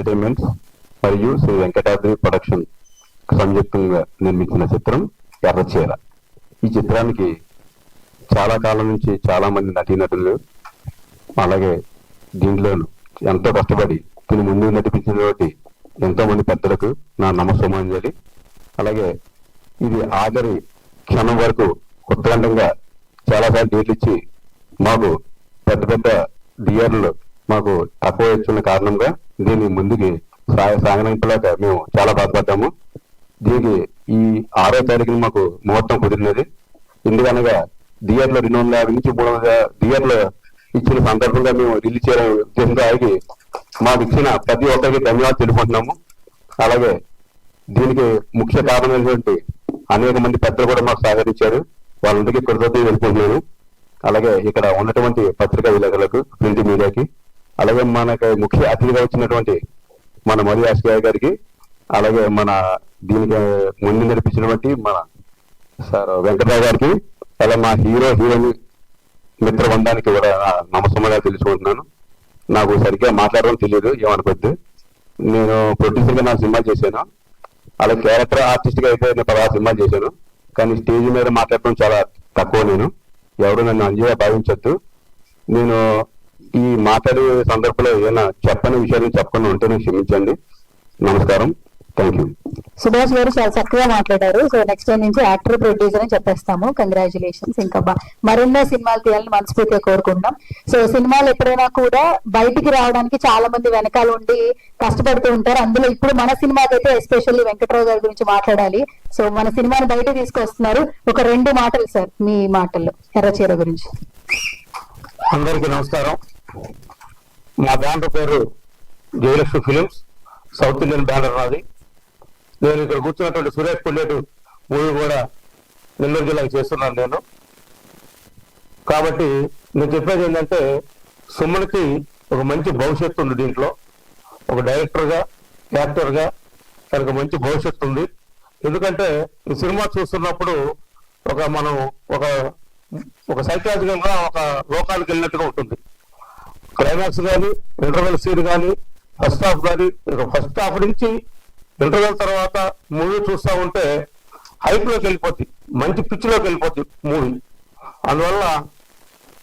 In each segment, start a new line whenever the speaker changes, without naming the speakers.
Entertainments మరియు Shri Venkatadri production సంయుక్తంగా నిర్మించిన చిత్రం ఎర్రచీర. ఈ చిత్రానికి చాలా కాలం నుంచి చాలా మంది నటీనటులు అలాగే దీనిలో ఎంతో కష్టపడి దీని ముందు నటిపించినటువంటి ఎంతో మంది పెద్దలకు నా నమస్సుమాంజలి. అలాగే ఇది ఆఖరి క్షణం వరకు ఉత్కంఠంగా చాలాసార్లు డేట్లు ఇచ్చి మాకు పెద్ద పెద్ద థియేటర్లు మాకు తక్కువ ఇచ్చిన కారణంగా దీన్ని ముందుకి సాగనంపలేక మేము చాలా బాధపడ్డాము. దీనికి ఈ 6వ తారీఖున మాకు ముహూర్తం కుదిరినది. ఎందుకనగా థియేటర్లో 250 నుంచి 300 థియేటర్లు ఇచ్చిన సందర్భంగా మేము రిలీజ్ చేయడం ఉద్దేశంతో ఆగి మాకు ఇచ్చిన ప్రతి ఒక్కరికి ధన్యవాదాలు తెలుపుకుంటున్నాము. అలాగే దీనికి ముఖ్య కారణమైనటువంటి అనేక మంది పెద్దలు కూడా మాకు సహకరించారు. వాళ్ళందరికీ కృతజ్ఞతలు తెలుపుకుంటున్నాను. అలాగే ఇక్కడ ఉన్నటువంటి పత్రికా విలేకరులకు, ప్రింట్ మీడియాకి, అలాగే మనకి ముఖ్య అతిథిగా వచ్చినటువంటి మన మధు యాస్గాయ్ గారికి, అలాగే మన దీనికి ముందు నడిపించినటువంటి మన సార్ వెంకటరావు గారికి, అలా మా హీరోయిన్ మిత్ర బృందానికి కూడా నమస్కారాలు తెలుసుకుంటున్నాను. నాకు సరిగ్గా మాట్లాడడం తెలియదు, ఏమనుకోద్దు. నేను ప్రొడ్యూసర్గా నా సినిమా చేశాను. అలా క్యారెక్టర్ ఆర్టిస్ట్గా అయితే నేను 16 సినిమాలు చేశాను. కానీ స్టేజ్ మీద మాట్లాడటం చాలా తక్కువ. నేను ఎవరు నన్ను అంజీగా భావించద్దు. నేను ఈ మాట్లాడే సందర్భంలో ఏదైనా చెప్పని విషయాన్ని చెప్పకుండా ఉంటే నేను క్షమించండి. నమస్కారం. Thank you.
సుభాష్ గారు చాలా చక్కగా మాట్లాడారు. సో నెక్స్ట్ టైం నుంచి యాక్టర్, ప్రొడ్యూసర్ అని చెప్పేస్తాము. కంగ్రాచులేషన్స్. ఇంకా మరెన్నో సినిమాలు తీయాలని మనస్ఫూర్తిగా కోరుకుంటాం. సో సినిమాలు ఎప్పుడైనా కూడా బయటికి రావడానికి చాలా మంది వెనకాల ఉండి కష్టపడుతూ ఉంటారు. అందులో ఇప్పుడు మన సినిమాకైతే ఎస్పెషల్లీ వెంకటరావు గారి గురించి మాట్లాడాలి. సో మన సినిమాని బయట తీసుకొస్తున్నారు. ఒక 2 మాటలు సార్, మీ మాటల్లో ఎర్రచీర గురించి.
అందరికీ నమస్కారం. మా బ్యానర్ పేరు Jayalakshmi films, south Indian banner నాది. నేను ఇక్కడ కూర్చున్నటువంటి సురేష్ పుల్లేటు మూవీ కూడా నెల్లూరు జిల్లాకి చేస్తున్నాను నేను. కాబట్టి నేను చెప్పేది ఏంటంటే, సుమన్కి ఒక మంచి భవిష్యత్తు ఉంది దీంట్లో. ఒక డైరెక్టర్గా, యాక్టర్గా తనకు మంచి భవిష్యత్తు ఉంది. ఎందుకంటే ఈ సినిమా చూస్తున్నప్పుడు మనం ఒక సైకాలజికల్ గా ఒక లోకానికి వెళ్ళినట్టుగా ఉంటుంది. క్లైమాక్స్ కానీ, ఇంటర్వెల్ సీన్ కానీ, ఫస్ట్ హాఫ్ కానీ, ఫస్ట్ హాఫ్ నుంచి ఇంటర్వెల్ తర్వాత మూవీ చూస్తూ ఉంటే హైప్ లోకి వెళ్ళిపోద్ది, మంచి పిచ్ లోకి వెళ్ళిపోద్ది మూవీ. అందువల్ల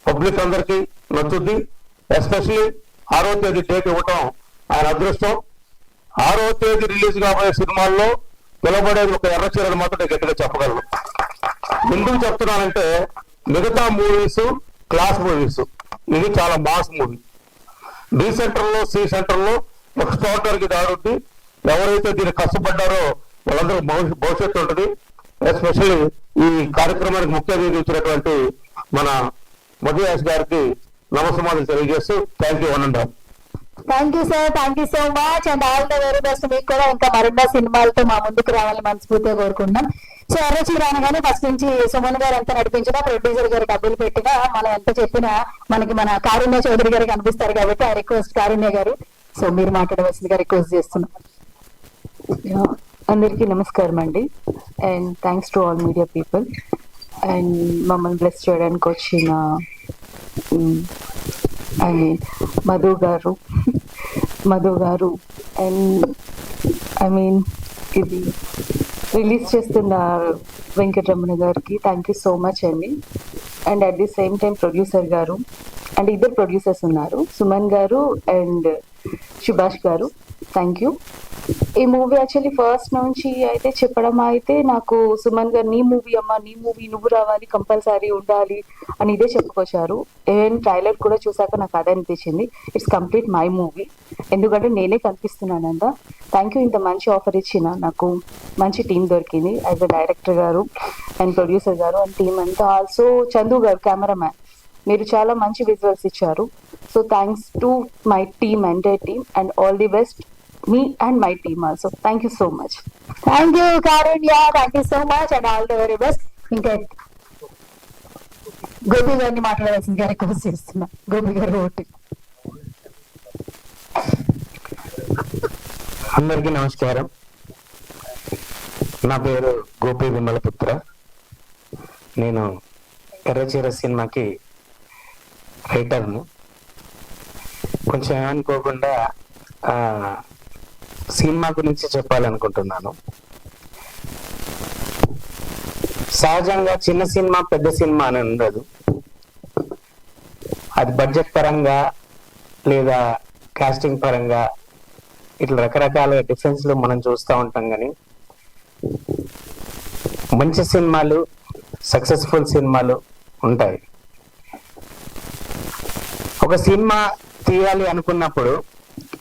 పబ్లిక్ అందరికీ నచ్చుద్ది. ఎస్పెషలీ 6వ తేదీ డేట్ ఇవ్వటం ఆయన అదృష్టం. 6వ తేదీ రిలీజ్ కాబోయే సినిమాల్లో నిలబడేది ఒక ఎర్రచీరని మాత్రం నేను గట్టిగా చెప్పగలను. ఎందుకు చెప్తున్నానంటే, మిగతా మూవీస్ క్లాస్ మూవీస్, ఇది చాలా మాస్ మూవీ. బి సెంటర్లో, సి సెంటర్లో ఎక్స్ట్రాడనరీకి దాడుద్ది. ఎవరైతే దీన్ని కష్టపడ్డారో వాళ్ళందరూ భవిష్యత్తు ఉంటుంది. ఎస్పెషల్లీ ఈ కార్యక్రమానికి ముఖ్య అతిథి ఇచ్చినటువంటి మన మధు యాస్ గారికి నమస్కారాలు తెలియజేస్తూ thank you.
Thank you sir, thank you so much and all the very best. మీకు కూడా ఇంకా మరెన్నో సినిమాలతో మా ముందుకు రావాలని మనస్ఫూర్తిగా కోరుకుంటున్నాం. సో ఎర్రచీర అనగానే ఫస్ట్ నుంచి సుమన్ గారు ఎంత నడిపించినా, ప్రొడ్యూసర్ గారు డబ్బులు పెట్టినా, మనం ఎంత చెప్పినా మనకి మన కారుణ్య చౌదరి గారికి అనిపిస్తారు. కాబట్టి ఆ రిక్వెస్ట్ కారుణ్య గారు, సో మీరు మాట్లాడవలసిందిగా రిక్వెస్ట్ చేస్తున్నాం.
అందరికీ నమస్కారం అండి. And thanks to all media people. And మమ్మల్ని బ్లెస్ చేయడానికి వచ్చిన మధు గారు అండ్ ఇది రిలీజ్ చేస్తున్న వెంకటరమణ గారికి థ్యాంక్ యూ సో మచ్ అండి. And at the same time producer గారు అండ్ 2 ప్రొడ్యూసర్స్ ఉన్నారు, సుమన్ గారు అండ్ సుభాష్ గారు. Thank you. ఈ మూవీ యాక్చువల్లీ ఫస్ట్ నుంచి అయితే చెప్పడం అయితే నాకు సుమన్ గారు నీ మూవీ అమ్మా, నీ మూవీ నువ్వు రావాలి, కంపల్సరీ ఉండాలి అని ఇదే చెప్పుకొచ్చారు. ఈవెన్ ట్రైలర్ కూడా చూసాక నాకు అదే అనిపించింది, ఇట్స్ కంప్లీట్ మై మూవీ. ఎందుకంటే నేనే కనిపిస్తున్నానంట. Thank you. ఇంత మంచి ఆఫర్ ఇచ్చిన నాకు మంచి టీం దొరికింది యాజ్ అ డైరెక్టర్ గారు అండ్ ప్రొడ్యూసర్ గారు అండ్ టీమ్ అంతా. ఆల్సో చందు గారు కెమెరామ్యాన్, మీరు చాలా మంచి విజువల్స్ ఇచ్చారు. So thanks to my team, entire team, and all the best me and my team also. Thank you so much.
Thank you Karunya, thank you so much and all the very best. ఇంకా గోపి గారిని మాట్లాడాల్సిందిగా request చేస్తున్నా. గోపి గారు ఓటి.
అందరికీ నమస్కారం. నా పేరు గోపి విమలపుత్ర. నేను ఎర్రచీర సినిమాకి రైటర్ను. కొంచెం అనుకోకుండా
సినిమా గురించి చెప్పాలనుకుంటున్నాను. సహజంగా చిన్న సినిమా పెద్ద సినిమా అని ఉండదు. అది బడ్జెట్ పరంగా లేదా కాస్టింగ్ పరంగా ఇట్లా రకరకాల డిఫరెన్స్లు మనం చూస్తూ ఉంటాం. కానీ మంచి సినిమాలు, సక్సెస్ఫుల్ సినిమాలు ఉంటాయి. ఒక సినిమా తీయాలి అనుకున్నప్పుడు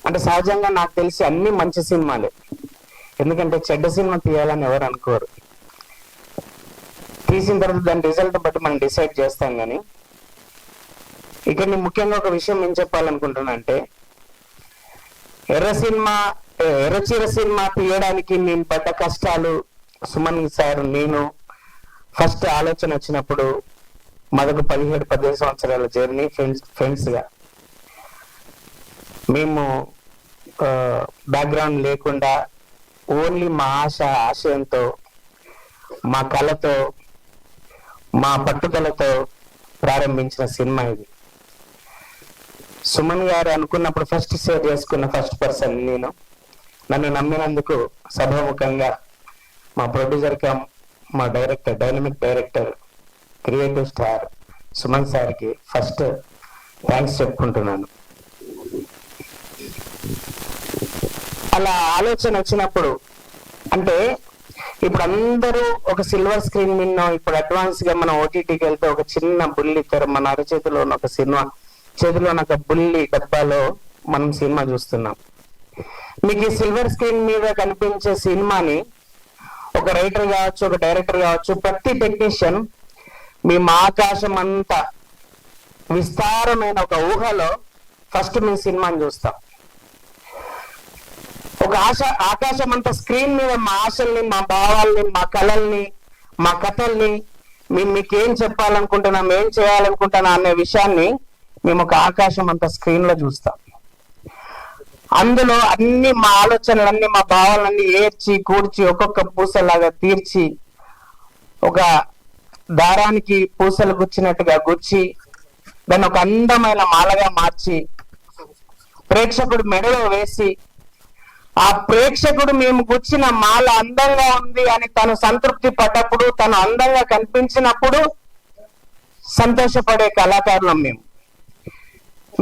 అంటే సహజంగా నాకు తెలిసి అన్ని మంచి సినిమాలే. ఎందుకంటే చెడ్డ సినిమా తీయాలని ఎవరు అనుకోరు. తీసిన తర్వాత దాని రిజల్ట్ బట్టి మనం డిసైడ్ చేస్తాం. కానీ ఇక్కడ నేను ముఖ్యంగా ఒక విషయం ఏం చెప్పాలనుకుంటున్నా అంటే, ఎర్రచీర సినిమా తీయడానికి నేను పడ్డ కష్టాలు, సుమన్ సార్ నేను ఫస్ట్ ఆలోచన వచ్చినప్పుడు మొదటి 17-18 సంవత్సరాల జర్నీ ఫ్రెండ్స్ గా మేము బ్యాక్గ్రౌండ్ లేకుండా ఓన్లీ మా ఆశయంతో, మా కళతో, మా పట్టుదలతో ప్రారంభించిన సినిమా ఇది. సుమన్ గారు అనుకున్నప్పుడు ఫస్ట్ షేర్ చేసుకున్న ఫస్ట్ పర్సన్ నేను. నన్ను నమ్మినందుకు సభాముఖంగా మా ప్రొడ్యూసర్ కమ్ మా director, dynamic director, creative star Suman సార్కి ఫస్ట్ థ్యాంక్స్ చెప్పుకుంటున్నాను. అలా ఆలోచన వచ్చినప్పుడు అంటే ఇప్పుడు అందరూ ఒక సిల్వర్ స్క్రీన్ మీద, ఇప్పుడు అడ్వాన్స్ గా మనం ఓటీటీకి వెళ్తే ఒక చిన్న బుల్లి తెర మన అరచేతిలో ఉన్న ఒక సినిమా, చేతిలో ఉన్న ఒక బుల్లి డబ్బాలో మనం సినిమా చూస్తున్నాం. మీకు ఈ సిల్వర్ స్క్రీన్ మీద కనిపించే సినిమాని ఒక రైటర్ కావచ్చు, ఒక డైరెక్టర్ కావచ్చు, ప్రతి టెక్నీషియన్ మేము ఆకాశం అంతా విస్తారమైన ఒక ఊహలో ఫస్ట్ మేము సినిమాని చూస్తాం. ఒక ఆకాశం అంతా స్క్రీన్ మీద మా ఆశల్ని, మా భావాల్ని, మా కళల్ని, మా కథల్ని మీకేం చెప్పాలనుకుంటున్నాం, ఏం చేయాలనుకుంటున్నా అనే విషయాన్ని మేము ఒక ఆకాశం అంతా స్క్రీన్ లో చూస్తాం. అందులో అన్ని మా ఆలోచనలన్నీ, మా భావాలన్నీ ఏర్చి కూర్చి ఒక్కొక్క పూసలాగా తీర్చి ఒక దారానికి పూసలు గుచ్చినట్టుగా గుచ్చి దాన్ని ఒక అందమైన మాలగా మార్చి ప్రేక్షకుడు మెడలో వేసి, ఆ ప్రేక్షకుడు మేము గుచ్చిన మాల అందంగా ఉంది అని తను సంతృప్తి పడ్డప్పుడు, తను అందంగా కనిపించినప్పుడు సంతోషపడే కళాకారులం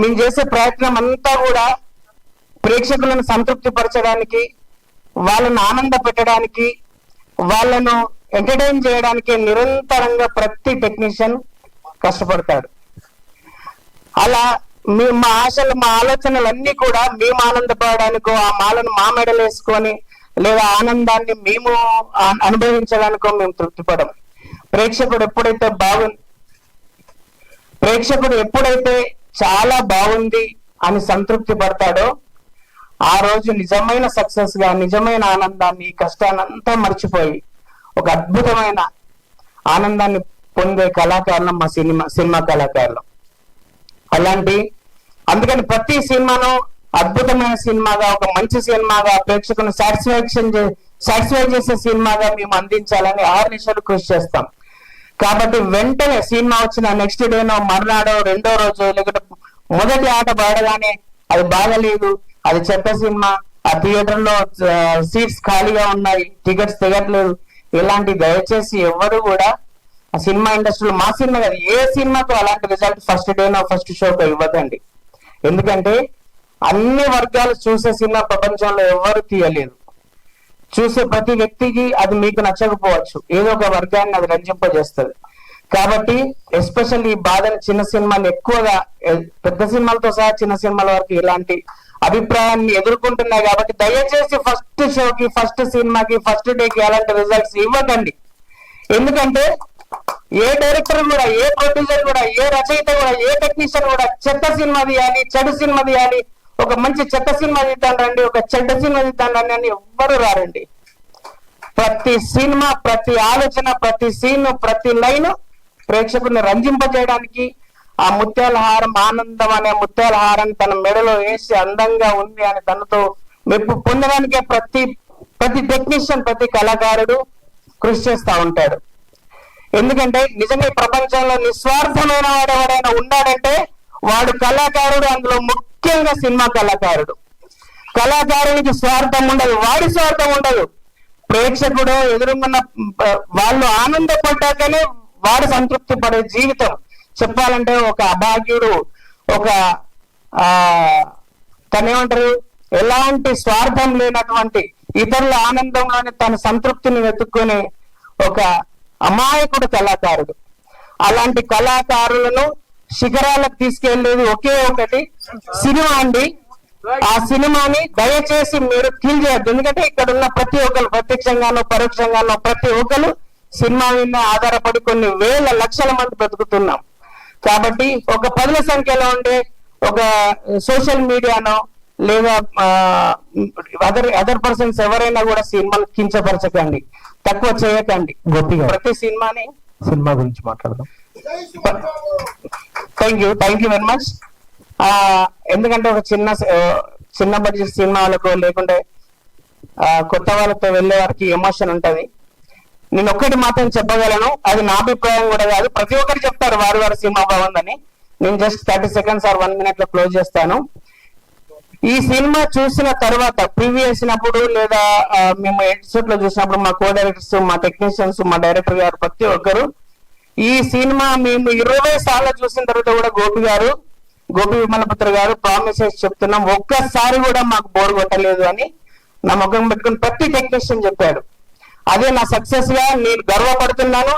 మేము చేసే ప్రయత్నం అంతా కూడా ప్రేక్షకులను సంతృప్తి పరచడానికి, వాళ్ళను ఆనంద పెట్టడానికి, వాళ్ళను ఎంటర్టైన్ చేయడానికి నిరంతరంగా ప్రతి టెక్నీషియన్ కష్టపడతాడు. అలా మా ఆశలు, మా ఆలోచనలు అన్ని కూడా మేము ఆనందపడడానికో, ఆ మాలను మా మెడలు వేసుకొని లేదా ఆనందాన్ని మేము అనుభవించడానికో మేము తృప్తిపడం. ప్రేక్షకుడు ఎప్పుడైతే చాలా బాగుంది అని సంతృప్తి పడతాడో ఆ రోజు నిజమైన సక్సెస్ గా, నిజమైన ఆనందాన్ని, కష్టాన్నంతా మర్చిపోయి ఒక అద్భుతమైన ఆనందాన్ని పొందే కళాకారులం మా సినిమా కళాకారులు. అందుకని ప్రతి సినిమాను అద్భుతమైన సినిమాగా, ఒక మంచి సినిమాగా, ప్రేక్షకులను సాటిస్ఫై చేసే సినిమాగా మేము అందించాలని ఆర్నిషలు కృషి చేస్తాం. కాబట్టి వెంటనే సినిమా వచ్చిన నెక్స్ట్ డేనో, మర్నాడో, రెండో రోజు, లేకపోతే మొదటి ఆట పాడగానే అది బాగలేదు, అది చెత్త సినిమా, ఆ థియేటర్ లో సీట్స్ ఖాళీగా ఉన్నాయి, టికెట్స్ తెగట్లేదు, ఇలాంటి దయచేసి ఎవరు కూడా ఆ సినిమా ఇండస్ట్రీలో, మా సినిమా కాదు ఏ సినిమాతో అలాంటి రిజల్ట్ ఫస్ట్ డేనో ఫస్ట్ షోతో ఇవ్వదండి. ఎందుకంటే అన్ని వర్గాలు చూసే సినిమా ప్రపంచంలో ఎవరు తీయలేదు. చూసే ప్రతి వ్యక్తికి అది మీకు నచ్చకపోవచ్చు, ఏదో ఒక వర్గాన్ని అది రంజింపజేస్తుంది. కాబట్టి ఎస్పెషల్లీ ఈ బాధలు చిన్న సినిమాలు ఎక్కువగా, పెద్ద సినిమాలతో సహా చిన్న సినిమాల వరకు ఇలాంటి అభిప్రాయాన్ని ఎదుర్కొంటున్నాయి. కాబట్టి దయచేసి ఫస్ట్ షోకి, ఫస్ట్ సినిమాకి, ఫస్ట్ డేకి అలాంటి రిజల్ట్స్ ఇవ్వకండి. ఎందుకంటే ఏ డైరెక్టర్ కూడా, ఏ ప్రొడ్యూసర్ కూడా, ఏ రచయిత కూడా, ఏ టెక్నీషియన్ కూడా చెత్త సినిమా తీయాలి, చెడు సినిమా తీయాలి, ఒక మంచి చెత్త సినిమా తీద్దాం రండి, ఒక చెడ్డ సినిమా తీద్దాం రండి అని ఎవ్వరు రారండి. ప్రతి సినిమా, ప్రతి ఆలోచన, ప్రతి సీన్, ప్రతి లైన్ ప్రేక్షకుల్ని రంజింపజేయడానికి, ఆ ముత్యాల హారం, ఆనందం అనే ముత్యాల హారాన్ని తన మెడలో వేసి అందంగా ఉంది అని తనతో మెప్పు పొందడానికే ప్రతి టెక్నీషియన్, ప్రతి కళాకారుడు కృషి చేస్తూ ఉంటాడు. ఎందుకంటే నిజంగా ఈ ప్రపంచంలో నిస్వార్థమైన వాడు ఎవడైనా ఉన్నాడంటే వాడు కళాకారుడు, అందులో ముఖ్యంగా సినిమా కళాకారుడు. కళాకారునికి స్వార్థం ఉండదు, వాడి స్వార్థం ఉండదు. ప్రేక్షకుడు ఎదురుకున్న వాళ్ళు ఆనందపడ్డాకనే వాడు సంతృప్తి పడే జీవితం. చెప్పాలంటే ఒక అభాగ్యుడు, ఒక తనేమంటారు, ఎలాంటి స్వార్థం లేనటువంటి ఇతరుల ఆనందంలోనే తన సంతృప్తిని వెతుక్కునే ఒక అమాయకుడు కళాకారుడు. అలాంటి కళాకారులను శిఖరాలకు తీసుకెళ్లేది ఒకే ఒకటి సినిమా అండి. ఆ సినిమాని దయచేసి మీరు కిల్ చేయద్దు. ఎందుకంటే ఇక్కడ ఉన్న ప్రతి ఒక్కరు ప్రత్యక్షంగానో పరోక్షంగానో ప్రతి ఒక్కరు సినిమా మీద ఆధారపడి కొన్ని వేల లక్షల మంది బ్రతుకుతున్నాం. కాబట్టి ఒక పదుల సంఖ్యలో ఉండే ఒక సోషల్ మీడియానో లేదా అదర్ పర్సన్స్ ఎవరైనా కూడా సినిమాలు కించపరచకండి, తక్కువ చేయకండి.
గోపిగా
ప్రతి సినిమా
గురించి మాట్లాడదాం.
Thank you very much. ఎందుకంటే ఒక చిన్న బడ్జెట్ సినిమాలకు లేకుంటే కొత్త వాళ్ళతో వెళ్ళే వారికి ఎమోషన్ ఉంటది. నేను ఒక్కటి మాత్రం చెప్పగలను, అది నా అభిప్రాయం కూడా కాదు, ప్రతి ఒక్కరు చెప్తారు వారి సినిమా బాగుందని. నేను జస్ట్ 30 seconds or 1 minute లో క్లోజ్ చేస్తాను. ఈ సినిమా చూసిన తర్వాత ప్రివ్యూ వేసినప్పుడు లేదా మేము ఎపిసోడ్ లో చూసినప్పుడు మా కో డైరెక్టర్స్, మా టెక్నీషియన్స్, మా డైరెక్టర్ గారు ప్రతి ఒక్కరు ఈ సినిమా మేము 20 సార్లు చూసిన తర్వాత కూడా గోపి విమలపుత్ర గారు ప్రామిస్ చేసి చెప్తున్నాం, ఒక్కసారి కూడా మాకు బోర్ కొట్టలేదు అని నా ముఖం పెట్టుకుని ప్రతి టెక్నీషియన్ చెప్పాడు. అదే నా సక్సెస్ గా నేను గర్వపడుతున్నాను.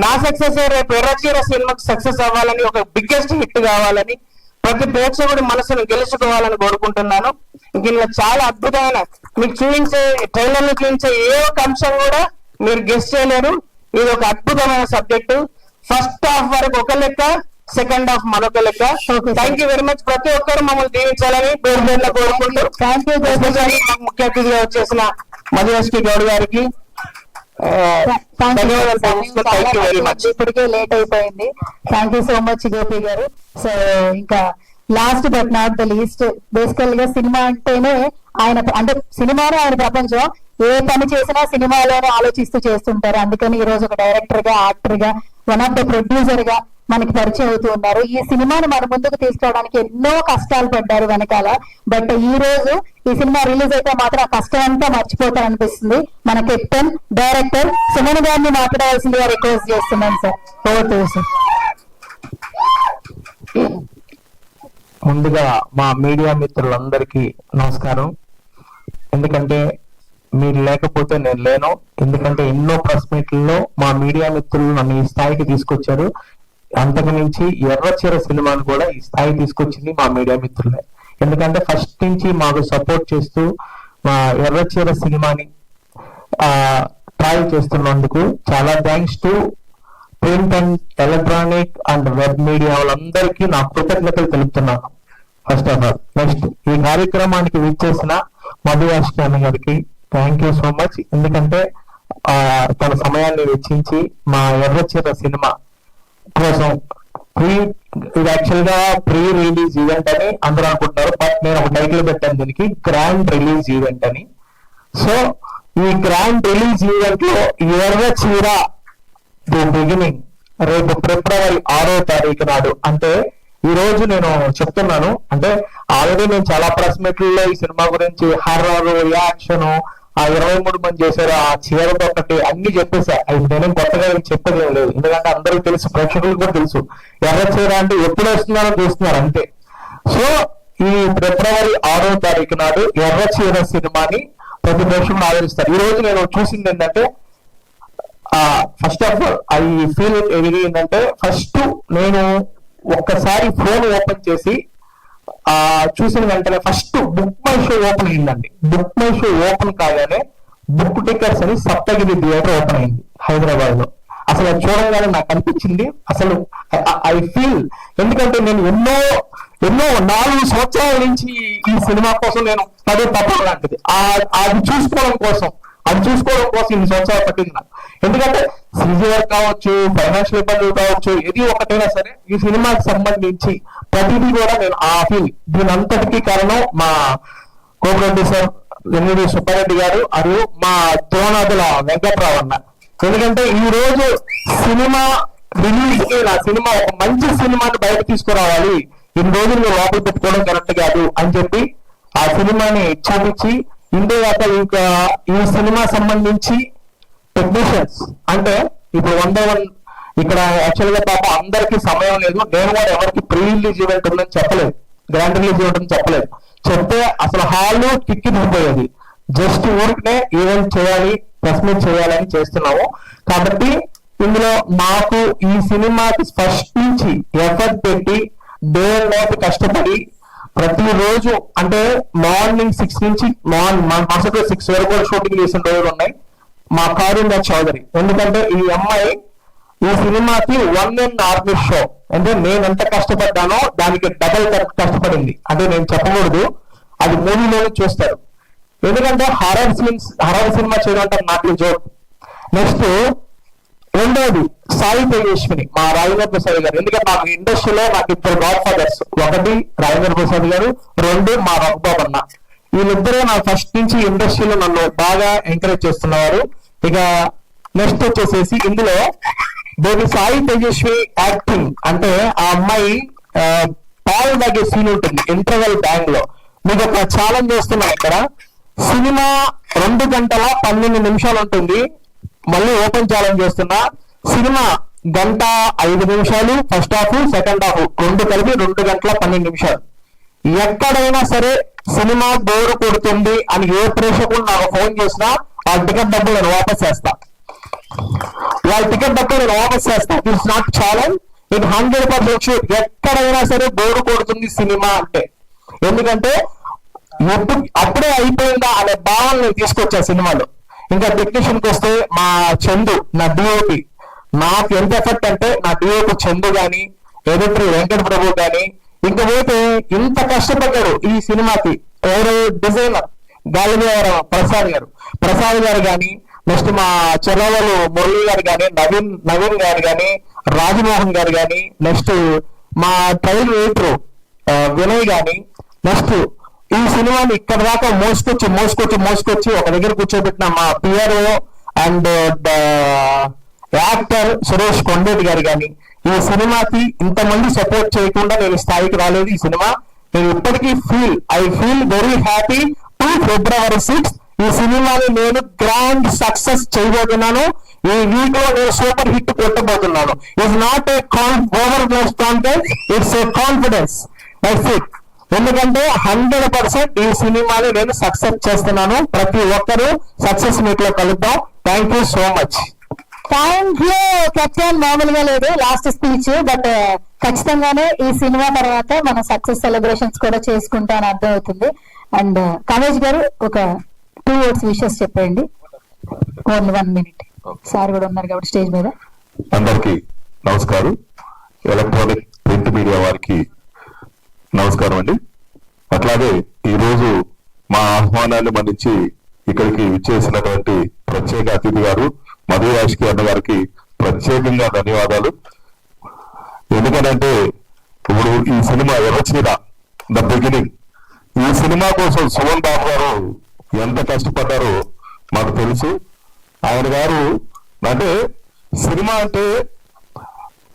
నా సక్సెస్ రేపు ఎర్రచీర సినిమాకి సక్సెస్ అవ్వాలని, ఒక బిగ్గెస్ట్ హిట్ కావాలని, ప్రతి ప్రేక్షకుడి మనసును గెలుచుకోవాలని కోరుకుంటున్నాను. ఇందులో చాలా అద్భుతమైన మీకు చూపించే ట్రైలర్ చూపించే ఏ ఒక్క అంశం కూడా మీరు గెస్ట్ చేయలేరు. ఇది ఒక అద్భుతమైన సబ్జెక్టు. ఫస్ట్ హాఫ్ వరకు ఒక లెక్క, సెకండ్ హాఫ్ మరొక లెక్క. Thank you very much. ప్రతి ఒక్కరు మమ్మల్ని దీవించాలని పేరు కోరుకుంటూ ముఖ్య అతిథిగా వచ్చేసిన మధువశ్రీ గౌడ్ గారికి
ఇప్పటికే లేట్ అయిపోయింది. Thank you so much Gopi గారు. సో ఇంకా last but not the least, బేసికల్ గా సినిమా అంటేనే ఆయన, అంటే సినిమానే ఆయన ప్రపంచం. ఏ పని చేసినా సినిమాలోనే ఆలోచిస్తూ చేస్తుంటారు. అందుకని ఈ రోజు ఒక డైరెక్టర్ గా, యాక్టర్ గా, వన్ ఆఫ్ ద ప్రొడ్యూసర్ గా మనకి పరిచయం అవుతూ ఉన్నారు. ఈ సినిమాని మన ముందుకు తీసుకురావడానికి ఎన్నో కష్టాలు పడ్డారు వెనకాల. బట్ ఈ రోజు ఈ సినిమా రిలీజ్ అయితే మాత్రం ఆ కష్టం అంతా మర్చిపోతారు అనిపిస్తుంది. మన కెప్టెన్ డైరెక్టర్ సుమన్ గారిని మాట్లాడవలసిందిగా రిక్వెస్ట్ చేస్తున్నాను సార్. Okay sir.
ముందుగా మా మీడియా మిత్రులందరికీ నమస్కారం. ఎందుకంటే మీరు లేకపోతే నేను లేను. ఎందుకంటే ఎన్నో ప్రెస్ మీట్లలో మా మీడియా మిత్రులు నన్ను ఈ స్థాయికి తీసుకొచ్చారు. అంతకు మించి ఎర్రచీర సినిమాను కూడా ఈ స్థాయి తీసుకొచ్చింది మా మీడియా మిత్రులే. ఎందుకంటే ఫస్ట్ నుంచి మాకు సపోర్ట్ చేస్తూ మా ఎర్రచీర సినిమాని ట్రయల్ చేస్తున్నందుకు చాలా thanks to print and electronic and web media వాళ్ళందరికీ నా కృతజ్ఞతలు తెలుపుతున్నాను. ఫస్ట్ ఆఫ్ ఆల్ నెక్స్ట్ ఈ కార్యక్రమానికి విచ్చేసిన మధువాష్కి అన్న గారికి థ్యాంక్ యూ సో మచ్. ఎందుకంటే తన సమయాన్ని వెచ్చించి మా ఎర్రచీర సినిమా కోసం ఇది యాక్చువల్ గా ప్రీ రిలీజ్ ఈవెంట్ అని అందరూ అనుకుంటున్నారు. బట్ నేను ఒక టైటిల్ పెట్టాను దీనికి, గ్రాండ్ రిలీజ్ ఈవెంట్ అని. సో ఈ గ్రాండ్ రిలీజ్ ఈవెంట్ లో ఎర్రచీర ది బిగినింగ్ రేపు ఫిబ్రవరి 6వ తారీఖు నాడు, అంటే ఈ రోజు నేను చెప్తున్నాను, అంటే ఆల్రెడీ నేను చాలా ప్రెస్ మీట్లలో ఈ సినిమా గురించి హర్రర్, యాక్షన్, ఆ 23 మంది చేశారు, ఆ చీరతో ఒకటి అన్ని చెప్పేసా. అది నేనేం కొత్తగా చెప్పేది ఏం లేదు. ఎందుకంటే అందరికి తెలుసు, ప్రేక్షకులకు కూడా తెలుసు ఎర్రచీర అంటే ఎప్పుడు వస్తున్నారో చూస్తున్నారు అంతే. సో ఈ ఫిబ్రవరి 6వ తారీఖు నాడు ఎర్రచీర సినిమాని ప్రతి ప్రేక్షకులు ఆదరిస్తారు. ఈ రోజు నేను చూసింది ఏంటంటే, first of all I feel ఏంటంటే, ఫస్ట్ నేను ఒక్కసారి ఫోన్ ఓపెన్ చేసి చూసిన వెంటనే first book my show open అయిందండి. బుక్ మై షో ఓపెన్ కాగానే బుక్ టికెట్స్ అని సప్తగిరి థియేటర్ ఓపెన్ అయింది హైదరాబాద్ లో. అసలు అది చూడగానే నాకు అనిపించింది, అసలు ఐ ఫీల్, ఎందుకంటే నేను ఎన్నో 4 సంవత్సరాల నుంచి ఈ సినిమా కోసం నేను పదే తప్ప లాంటిది అది చూసుకోవడం కోసం ఇన్ని సంవత్సరాలు పట్టింది నాకు. ఎందుకంటే సిజిఆర్ కావచ్చు, ఫైనాన్షియల్ ఇబ్బందులు కావచ్చు, ఏది ఒకటైనా సరే ఈ సినిమాకి సంబంధించి ప్రతిదీ కూడా నేను ఆ ఫీల్. దీని అంతటికీ కారణం మా కో ప్రొడ్యూసర్ ఎన్నిడి సుబ్బారెడ్డి గారు మరియు మా ద్రోణాదుల వెంకట్రావు అన్న. ఎందుకంటే ఈ రోజు సినిమా రిలీజ్ కి నా సినిమా ఒక మంచి సినిమాని బయట తీసుకురావాలి, ఇన్ని రోజులు మీరు లోపల పెట్టుకోవడం కరెక్ట్ కాదు అని చెప్పి ఆ సినిమాని చూపించి ఇంతేగాక ఇంకా ఈ సినిమా సంబంధించి టెక్నీషియన్స్ అంటే ఇప్పుడు 1 ఇక్కడ యాక్చువల్ గా పాప అందరికి సమయం లేదు. నేను కూడా ఎవరికి ప్రీ రిలీజ్ ఈవెంట్ ఉందని చెప్పలేదు, గ్రాండ్ రిలీజ్ ఈవెంట్ అని చెప్పలేదు. చెప్తే అసలు హాల్ కిక్కిపోయేది. జస్ట్ ఊరికనే ఈవెంట్ చేయాలి, ప్రెస్ మీట్ చేయాలని చేస్తున్నాము. కాబట్టి ఇందులో నాకు ఈ సినిమాకి ఫస్ట్ నుంచి ఎఫర్ట్ పెట్టి డే అండ్ నైట్ కష్టపడి ప్రతిరోజు అంటే మార్నింగ్ 6 నుంచి మరుసటి 6 వరకు కూడా షూటింగ్ చేసిన రోజులు ఉన్నాయి. మా కారుణ్య చౌదరి, ఎందుకంటే ఈ అమ్మాయి ఈ సినిమాకి 1 ఆర్మీ షో అంటే నేను ఎంత కష్టపడ్డానో దానికి డబల్ కష్టపడింది. అంటే నేను చెప్పకూడదు, అది మూవీలోనే చూస్తారు. ఎందుకంటే హర్రర్ సినిమా చేయడం నాకు జోక్. నెక్స్ట్ రెండోది సాయి తేజస్విని, మా రాజేంద్ర ప్రసాద్ గారు. ఎందుకంటే నాకు ఇండస్ట్రీలో నాకు 2 గాడ్ ఫాదర్స్, 1 రాజేంద్ర ప్రసాద్ గారు, 2 మా రఘుబాబు అన్న. వీళ్ళిద్దరూ నా ఫస్ట్ నుంచి ఇండస్ట్రీలో నన్ను బాగా ఎంకరేజ్ చేస్తున్నారు. ఇక నెక్స్ట్ వచ్చేసేసి ఇందులో సాయి తేజస్వి యాక్టింగ్ అంటే ఆ అమ్మాయి పాలు తాగే సీన్ ఉంటుంది ఇంటర్వెల్ బ్యాంక్ లో. మీకు ఒక ఛాలెంజ్ చేస్తున్నాం. ఇక్కడ సినిమా 2 గంటల 12 నిమిషాలు ఉంటుంది. మళ్ళీ ఓపెన్ ఛాలెంజ్ చేస్తున్నా, సినిమా 1 గంట 5 నిమిషాలు ఫస్ట్ హాఫ్, సెకండ్ హాఫ్ 2 కలిపి 2 గంటల 12 నిమిషాలు. ఎక్కడైనా సరే సినిమా బోరు కొడుతుంది అని ఏ ప్రేక్షకులు నాకు ఫోన్ చేసినా ఆ టికెట్ డబ్బులు నేను వాపస్ చేస్తా. వాళ్ళ టికెట్ డబ్బులు నేను వాపస్ చేస్తా. It's not challenge, it 100% sure. ఎక్కడైనా సరే బోరు కొడుతుంది సినిమా అంటే, ఎందుకంటే అప్పుడే అయిపోయిందా అనే భావన నేను తీసుకొచ్చా సినిమాలో. ఇంకా టెక్నీషియన్కి వస్తే మా చందు, నా డిఓపి, నాకు ఎంత ఎఫెక్ట్ అంటే నా డిఓపి చందు గాని, ఎడిటర్ వెంకట ప్రభు గాని, ఇంకా పోతే ఇంత కష్టపడ్డాడు ఈ సినిమాకి ఎవరు డిజైనర్ గాలిదేవర ప్రసాద్ గారు గాని, నెక్స్ట్ మా చెల్లవలు మురళి గారు గాని, నవీన్ గారు గాని, రాజమోహన్ గారు గాని, నెక్స్ట్ మా ట్రైల్ ఎడిటర్ వినయ్ గాని, నెక్స్ట్ ఈ సినిమాని ఇక్కడ దాకా మోసుకొచ్చి ఒక దగ్గర కూర్చోబెట్టిన మా PRO and actor Suresh Kondeti గారు కానీ, ఈ సినిమాకి ఇంతమంది సపోర్ట్ చేయకుండా నేను స్థాయికి రాలేదు. ఈ సినిమా నేను ఇప్పటికీ I feel very happy. February 6 ఈ సినిమాని నేను గ్రాండ్ సక్సెస్ చేయబోతున్నాను. ఈ వీక్ లో నేను సూపర్ హిట్ కొట్టబోతున్నాను. It's not a over confidence, it's a confidence. ఎందుకంటే 100% ఈ సినిమాని నేను సక్సెస్ చేస్తున్నాను. ప్రతి ఒక్కరూ సక్సెస్ మీట్ లో కలుద్దాం. Thank you so much.
Thank you captain. మామూలుగా లేదు లాస్ట్ స్పీచ్, బట్ ఖచ్చితంగానే ఈ సినిమా తర్వాత మనం సక్సెస్ సెలబ్రేషన్స్ కూడా చేసుకుంటామని అర్థం అవుతుంది. అండ్ కామేష్ గారు ఒక 2 words విషెస్ చెప్పండి. Only 1 minute. సార్ కూడా ఉన్నారు కాబట్టి స్టేజ్ మీద.
అందరికి నమస్కారం. ఎలక్ట్రానిక్ ప్రింట్ మీడియా వారికి నమస్కారం అండి. అట్లాగే ఈరోజు మా ఆహ్వానాన్ని మన్నించి ఇక్కడికి విచ్చేసినటువంటి ప్రత్యేక అతిథి గారు మధు యాష్కి అన్న గారికి ప్రత్యేకంగా ధన్యవాదాలు. ఎందుకంటే ఇప్పుడు ఈ సినిమా ఎర్రచీర ద బిగినింగ్, ఈ సినిమా కోసం సుమన్ బాబు గారు ఎంత కష్టపడ్డారో మాకు తెలుసు. ఆయన గారు అంటే సినిమా అంటే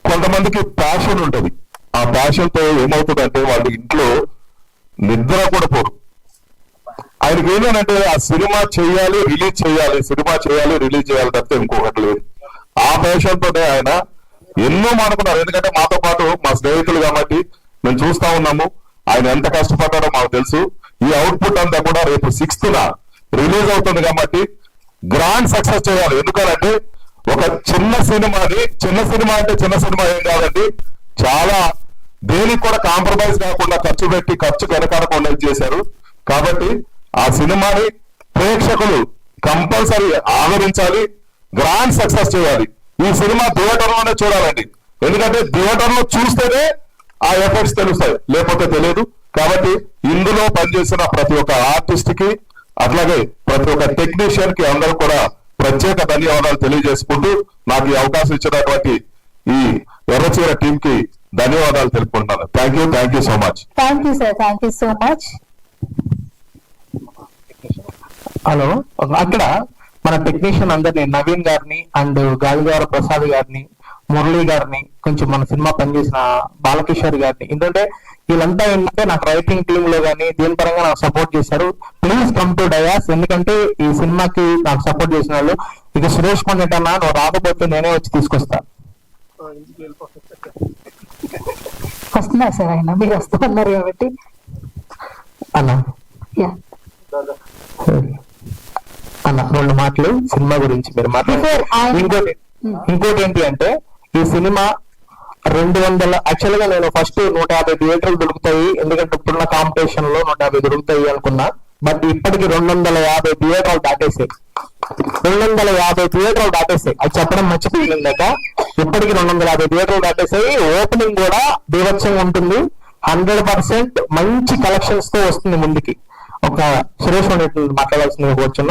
కొంతమందికి ప్యాషన్ ఉంటుంది. ఆ ప్యాషన్ తో ఏమవుతుందంటే వాళ్ళు ఇంట్లో నిద్ర కూడా పోరు. ఆయనకి ఏంటంటే ఆ సినిమా చేయాలి, రిలీజ్ చేయాలి తప్పితే ఇంకొకటి లేదు. ఆ ప్యాషన్ తోనే ఆయన ఎన్నో మానుకున్నారు. ఎందుకంటే మాతో పాటు మా స్నేహితులు కాబట్టి మేము చూస్తా ఉన్నాము ఆయన ఎంత కష్టపడ్డారో మాకు తెలుసు. ఈ అవుట్పుట్ అంతా కూడా రేపు 6th రిలీజ్ అవుతుంది కాబట్టి గ్రాండ్ సక్సెస్ చేయాలి. ఎందుకంటే ఒక చిన్న సినిమా అంటే చిన్న సినిమా ఏం కాదండి, చాలా దేనికి కూడా కాంప్రమైజ్ కాకుండా ఖర్చు వెనకాడకుండా చేశారు. కాబట్టి ఆ సినిమాని ప్రేక్షకులు కంపల్సరీ ఆదరించాలి, గ్రాండ్ సక్సెస్ చేయాలి. ఈ సినిమా థియేటర్ లోనే చూడాలండి. ఎందుకంటే థియేటర్ లో చూస్తేనే ఆ ఎఫెక్ట్స్ తెలుస్తాయి, లేకపోతే తెలియదు. కాబట్టి ఇందులో పనిచేసిన ప్రతి ఒక్క ఆర్టిస్ట్ కి అట్లాగే ప్రతి ఒక్క టెక్నీషియన్ కి అందరూ కూడా ప్రత్యేక ధన్యవాదాలు తెలియజేసుకుంటూ నాకు ఈ అవకాశం ఇచ్చినటువంటి ఈ ఎర్రచీర టీం కి ధన్యవాదాలు తెలుపుకుంటున్నాను. Thank you so much.
Thank you sir, thank you so much.
Hello, అక్కడ మన టెక్నీషియన్ అందరినీ నవీన్ గారిని అండ్ గాలిగార ప్రసాద్ గారిని మురళి గారిని, కొంచెం మన సినిమా పనిచేసిన బాలకిషోర్ గారిని, ఎందుకంటే వీళ్ళంతా ఏంటంటే నాకు రైటింగ్ టీమ్ లో కానీ దీని పరంగా నాకు సపోర్ట్ చేశారు. ప్లీజ్ కమ్ టు డయాస్, ఎందుకంటే ఈ సినిమాకి నాకు సపోర్ట్ చేసిన వాళ్ళు. ఇక సురేష్ కొండటన్నా నువ్వు రాకపోతే నేనే వచ్చి తీసుకొస్తా.
వస్తున్నారు సార్ ఆయన, మీరు వస్తున్నారు కాబట్టి
అన్నా
యా.
అన్న 2 మాటలు సినిమా గురించి మీరు మాట్లాడారు. ఇంకోటి ఏంటి అంటే ఈ సినిమా 200 యాక్చువల్ గా నేను ఫస్ట్ 150 థియేటర్లు దొరుకుతాయి, ఎందుకంటే ఇప్పుడున్న కాంపిటీషన్ లో 150 దొరుకుతాయి అనుకున్నా. బట్ ఇప్పటికి 250 థియేటర్లు దాటేసాయి. 250 థియేటర్లు దాటేసాయి. అది చెప్పడం మర్చిపోయిందాక. ఇప్పటికి 250 థియేటర్లు దాటేసాయి. ఓపెనింగ్ కూడా బీభత్సంగా ఉంటుంది. 100% మంచి కలెక్షన్స్ తో వస్తుంది ముందుకి. ఒక సురేష్ మాట్లాడాల్సింది కూర్చున్నాం.